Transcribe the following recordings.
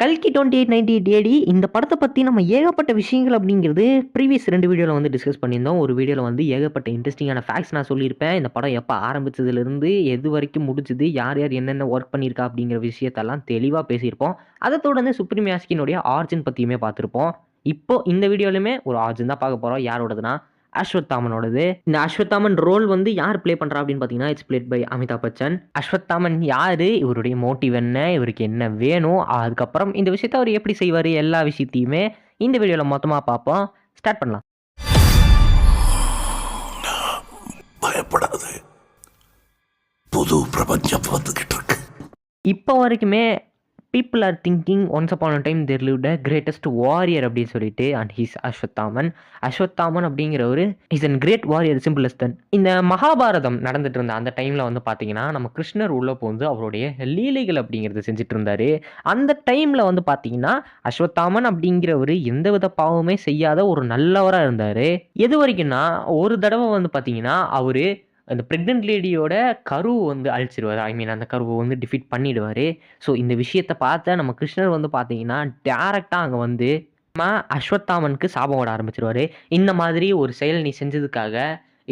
கல்கி 2898 ஏடி இந்த படத்த பத்தி நம்ம ஏகப்பட்ட விஷயங்கள் அப்படிங்கிறது ப்ரீவியஸ் 2 வீடியோல வந்து டிஸ்கஸ் பண்ணியிருந்தோம். ஒரு வீடியோல வந்து ஏகப்பட்ட இன்ட்ரஸ்டிங்கான ஃபேக்ட்ஸ் நான் சொல்லியிருப்பேன். இந்த படம் எப்ப ஆரம்பிச்சதுலருந்து எது வரைக்கும் முடிஞ்சது, யார் யார் என்னென்ன ஒர்க் பண்ணியிருக்கா அப்படிங்கிற விஷயத்தெல்லாம் தெளிவா பேசியிருப்போம். அத தொடர்ந்து சுப்ரீம் யாஸ்கினுடைய ஆரிஜின் பத்தியுமே பார்த்திருப்போம். இப்போ இந்த வீடியோலயுமே ஒரு ஆரிஜின் தான் பார்க்க போறோம். யாரோடதுன்னா அஸ்வத்தாமனோடது. இந்த அஸ்வத்தாமன் ரோல் வந்து யார் ப்ளே பண்றா அப்படின்னு பார்த்தீங்கன்னா, it's played by Amitabh Bachchan. Ashwathaman யாரு? இவருடைய மோட்டிவ் என்ன? இவருக்கு என்ன வேணும்? அதுக்கப்புறம் இந்த விஷயத்த அவர் எப்படி செய்வாரு? எல்லா விஷயத்தையுமே இந்த வீடியோல மொத்தமா பார்ப்போம். ஸ்டார்ட் பண்ணலாம். பயப்படாது, புது பிரபஞ்சம் வந்துகிட்டு இருக்கு. இப்போ வரைக்குமே people are thinking once upon a time there lived a greatest warrior அப்படின்னு சொல்லிட்டு, அண்ட் ஹீஸ் அஸ்வத்தாமன். அஸ்வத்தாமன் அப்படிங்கிறவர் is an great warrior, simple as that. இந்த மகாபாரதம் நடந்துட்டு இருந்த அந்த டைம்ல வந்து பார்த்தீங்கன்னா, நம்ம கிருஷ்ணர் உள்ள புகுந்து அவருடைய லீலைகள் அப்படிங்கிறது செஞ்சுட்டு இருந்தாரு. அந்த டைம்ல வந்து பார்த்தீங்கன்னா, அஸ்வத்தாமன் அப்படிங்கிறவர் எந்தவித பாவமே செய்யாத ஒரு நல்லவரா இருந்தாரு. எது வரைக்கும்னா, ஒரு தடவை வந்து பார்த்தீங்கன்னா, அவரு அந்த பிரெக்னன்ட் லேடியோட கருவ வந்து அழிச்சிருவாரு. ஐ மீன் அந்த கருவ வந்து டிஃபீட் பண்ணிடுவாரு. ஸோ இந்த விஷயத்த பார்த்த நம்ம கிருஷ்ணர் வந்து பார்த்தீங்கன்னா, டைரக்ட்டா அங்க வந்து நம்ம அஸ்வத்தாமனுக்கு சாபம் விட ஆரம்பிச்சுருவாரு. இந்த மாதிரி ஒரு செயல் நீ செஞ்சதுக்காக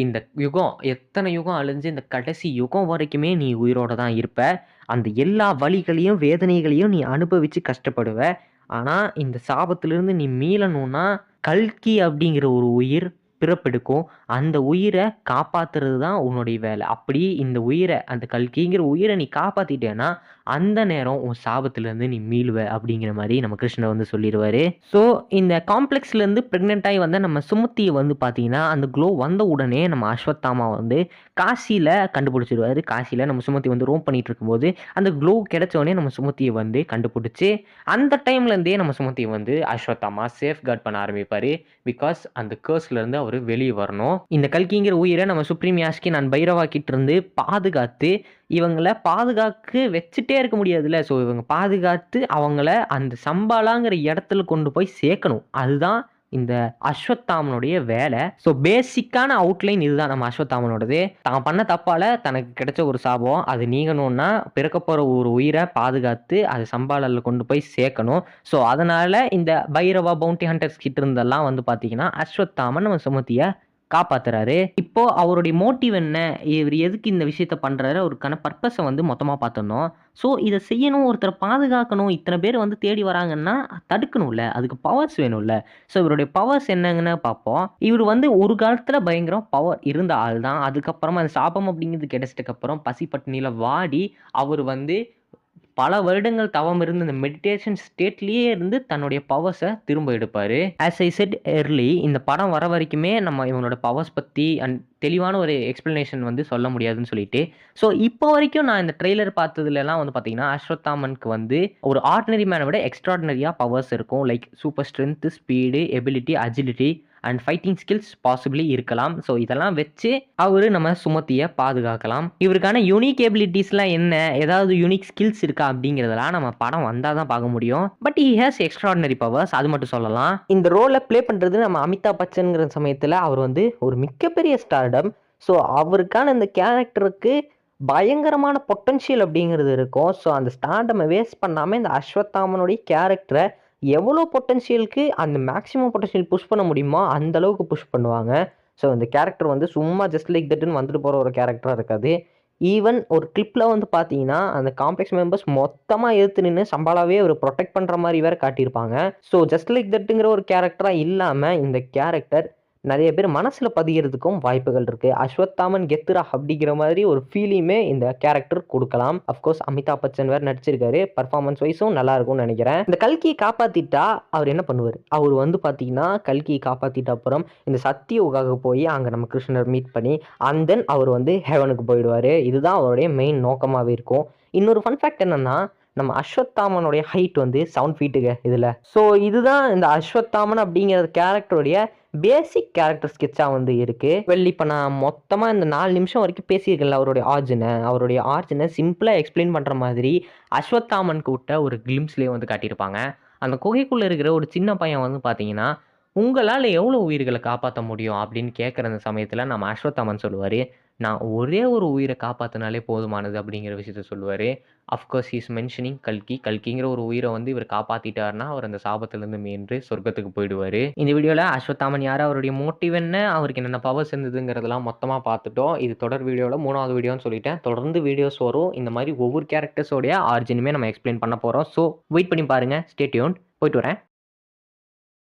இந்த யுகம் எத்தனை யுகம் அழிஞ்சு இந்த கடைசி யுகம் வரைக்குமே நீ உயிரோட தான் இருப்ப. அந்த எல்லா வலிகளையும், வேதனைகளையும் நீ அனுபவிச்சு கஷ்டப்படுவ. ஆனா இந்த சாபத்திலிருந்து நீ மீளணும்னா, கல்கி அப்படிங்கிற ஒரு உயிர் பிறப்பெடுக்கும். அந்த உயிர காப்பாத்துறது தான் உன்னுடைய வேலை. அப்படி இந்த உயிர அந்த கல்கிங்கிற உயிர நீ காப்பாத்திட்டேன்னா, அந்த நேரம் உன் சாபத்திலேருந்து நீ மீளுவ அப்படிங்கிற மாரி நம்ம கிருஷ்ணர் வந்து சொல்லிருவாரு. ஸோ இந்த காம்ப்ளெக்ஸ்லேருந்து பிரெக்னன்ட் ஆயி வந்த நம்ம சுமதிய வந்து பார்த்தீங்கன்னா, அந்த க்ளோ வந்த உடனே நம்ம அஸ்வத்தாமா வந்து காசியில கண்டுபிடிச்சிருவாரு. காசியில நம்ம சுமதி வந்து ரோம் பண்ணிட்டு இருக்கும்போது, அந்த க்ளோ கிடைச்ச உடனே நம்ம சுமதிய வந்து கண்டுபிடிச்சு, அந்த டைம்லேருந்தே நம்ம சுமதிய வந்து அஸ்வத்தாமா சேஃப்கார்ட் பண்ண ஆரம்பிப்பாரு. பிகாஸ் அந்த கர்ஸ்லேருந்து அவரு வெளிய வரணும். இந்த கல்கிங்கிற உயிர நம்ம சுப்ரீம் யாஸ்கின் அண்ட் பைரவா கிட்டருந்து பாதுகாத்து, இவங்கள பாதுகாக்க வச்சுட்டே இருக்க முடியாதுல்ல. ஸோ இவங்க பாதுகாத்து அவங்கள அந்த சம்பாலாங்கிற இடத்துல கொண்டு போய் சேர்க்கணும். அதுதான் இந்த அஸ்வத்தாமனுடைய வேலை. ஸோ பேசிக்கான அவுட்லைன் இதுதான் நம்ம அஸ்வத்தாமனோடது. தான் பண்ண தப்பால தனக்கு கிடைச்ச ஒரு சாபம். அது நீங்கணும்னா பிறக்க போற ஒரு உயிரை பாதுகாத்து அது சம்பாலால கொண்டு போய் சேர்க்கணும். ஸோ அதனால இந்த பைரவா பவுண்டி ஹண்டர்ஸ் கிட்ட இருந்தெல்லாம் வந்து பார்த்தீங்கன்னா, அஸ்வத்தாமன் நம்ம சுமதிய காப்பாத்துறாரு. இப்போ அவருடைய மோட்டிவ் என்ன? இவரு எதுக்கு இந்த விஷயத்த பண்றாரு? அவருக்கான பர்ப்பஸ வந்து மொத்தமா பார்த்துடணும். ஸோ இத செய்யணும், ஒருத்தர பாதுகாக்கணும், இத்தன பேர் வந்து தேடி வராங்கன்னா, தடுக்கணும்ல. அதுக்கு பவர்ஸ் வேணும்ல. ஸோ இவருடைய பவர்ஸ் என்னங்கன்னு பார்ப்போம். இவரு வந்து ஒரு காலத்துல பயங்கர பவர் இருந்த ஆள் தான். அதுக்கப்புறமா அந்த சாபம் அப்படிங்கிறது கிடைச்சிட்டக்கு அப்புறம் பசி பட்டினியில வாடி, அவரு வந்து பல வருடங்கள் தவம் இருந்து இந்த மெடிடேஷன் ஸ்டேட்லயே இருந்து தன்னுடைய பவர்ஸ திரும்ப எடுப்பாரு. ஆஸ் ஐ செட் எர்லி, இந்த படம் வர வரைக்குமே நம்ம இவனோட பவர்ஸ் பத்தி அண்ட் தெளிவான ஒரு எக்ஸ்பிளனேஷன் வந்து சொல்ல முடியாதுன்னு சொல்லிட்டு, ஸோ இப்போ வரைக்கும் நான் இந்த ட்ரெய்லர் பார்த்ததுலலாம் வந்து பார்த்தீங்கன்னா, அஸ்வத்தாமனுக்கு வந்து ஒரு ஆர்டினரி மேன விட எக்ஸ்ட்ரார்டினரியா பவர்ஸ் இருக்கும். Like super strength, speed, ability, agility and fighting skills possibly இருக்கலாம். ஸோ இதெல்லாம் வச்சு அவரு நம்ம சுமதிய பாதுகாக்கலாம். இவருக்கான யூனிக் எபிலிட்டிஸ்லாம் என்ன? ஏதாவது யூனிக் ஸ்கில்ஸ் இருக்கா? அப்படிங்கிறதெல்லாம் நம்ம படம் வந்தா தான் பார்க்க முடியும். But he has extraordinary powers, அது மட்டும் சொல்லலாம். இந்த ரோல ப்ளே பண்றது நம்ம அமிதாப் பச்சன்ங்கிற சமயத்துல அவர் வந்து ஒரு மிகப்பெரிய ஸ்டார்டம். ஸோ அவருக்கான இந்த கேரக்டருக்கு பயங்கரமான பொட்டன்ஷியல் அப்படிங்கிறது இருக்கும். ஸோ அந்த ஸ்டார்டமை வேஸ்ட் பண்ணாம இந்த அஸ்வத்தாமனுடைய கேரக்டரை எவ்வளோ பொட்டன்ஷியலுக்கு அந்த மேக்ஸிமம் பொட்டன்ஷியல் புஷ் பண்ண முடியுமோ அந்த அளவுக்கு புஷ் பண்ணுவாங்க. ஸோ இந்த கேரக்டர் வந்து சும்மா ஜஸ்ட் லைக் தட்னு வந்துட்டு போகிற ஒரு கேரக்டராக இருக்காது. ஈவன் ஒரு கிளிப்பில் வந்து பார்த்தீங்கன்னா, அந்த காம்ப்ளெக்ஸ் மெம்பர்ஸ் மொத்தமாக எதிர்த்து நின்று சம்பாலாவே ஒரு ப்ரொடெக்ட் பண்ணுற மாதிரி வேற காட்டியிருப்பாங்க. ஸோ ஜஸ்ட் லைக் தட்டுங்கிற ஒரு கேரக்டராக இல்லாமல் இந்த கேரக்டர் நிறைய பேர் மனசுல பதிகிறதுக்கும் வாய்ப்புகள் இருக்கு. அஸ்வத்தாமன் கெத்துரா அப்படிங்கிற மாதிரி ஒரு ஃபீலிங்குமே இந்த கேரக்டர் கொடுக்கலாம். அஃப்கோர்ஸ் அமிதாப் பச்சன் வேற நடிச்சிருக்காரு. பர்ஃபார்மன்ஸ் வைஸும் நல்லா இருக்கும்னு நினைக்கிறேன். இந்த கல்கியை காப்பாத்திட்டா அவர் என்ன பண்ணுவார்? அவர் வந்து பார்த்தீங்கன்னா, கல்கியை காப்பாத்திட்ட அப்புறம் இந்த சத்தியோகாக போய் அங்கே நம்ம கிருஷ்ணர் மீட் பண்ணி அண்ட் தென் அவர் வந்து ஹெவனுக்கு போயிடுவார். இதுதான் அவருடைய மெயின் நோக்கமாகவே இருக்கும். இன்னொரு ஃபன் ஃபேக்ட் என்னன்னா, நம்ம அஸ்வத்தாமனுடைய ஹைட் வந்து 7 ஃபீட்டுங்க இதில். ஸோ இதுதான் இந்த அஸ்வத்தாமன் அப்படிங்கிற கேரக்டருடைய பேசிக் கேரக்டர் ஸ்கெட்சாக வந்து இருக்குது. வெள்ளி இப்போ நான் மொத்தமாக இந்த 4 நிமிஷம் வரைக்கும் பேசியிருக்கேன்ல அவருடைய ஆர்ஜினை சிம்பிளாக எக்ஸ்பிளைன் பண்ணுற மாதிரி அஸ்வத்தாமனுக்கு விட்ட ஒரு கிளிம்ஸ்லேயே வந்து காட்டியிருப்பாங்க. அந்த குகைக்குள்ளே இருக்கிற ஒரு சின்ன பையன் வந்து பார்த்தீங்கன்னா, உங்களால் எவ்வளோ உயிர்களை காப்பாற்ற முடியும் அப்படின்னு கேட்குற அந்த சமயத்தில் நம்ம அஸ்வத்தாமன் சொல்லுவார், நான் ஒரே ஒரு உயிரை காப்பாற்றினாலே போதுமானது அப்படிங்கிற விஷயத்த சொல்லுவார். அஃப்கோர்ஸ் ஹீஸ் மென்ஷனிங் கல்கி. கல்கிங்கிற ஒரு உயிரை வந்து இவர் காப்பாற்றிட்டாருன்னா அவர் அந்த சாபத்திலேருந்து மீண்டு சொர்க்கத்துக்கு போயிடுவார். இந்த வீடியோவில் அஸ்வத்தாமன் யார், அவருடைய மோட்டிவ் என்ன, அவருக்கு என்னென்ன பவர்ஸ் இருந்ததுங்கிறதெல்லாம் மொத்தமாக பார்த்துட்டோம். இது தொடர் வீடியோவில் 3வது வீடியோன்னு சொல்லிட்டேன். தொடர்ந்து வீடியோஸ் வரும். இந்த மாதிரி ஒவ்வொரு கேரக்டர்ஸோடைய ஆரிஜினுமே நம்ம எக்ஸ்பிளைன் பண்ண போகிறோம். ஸோ வெயிட் பண்ணி பாருங்கள். Stay tuned. போயிட்டு வரேன்.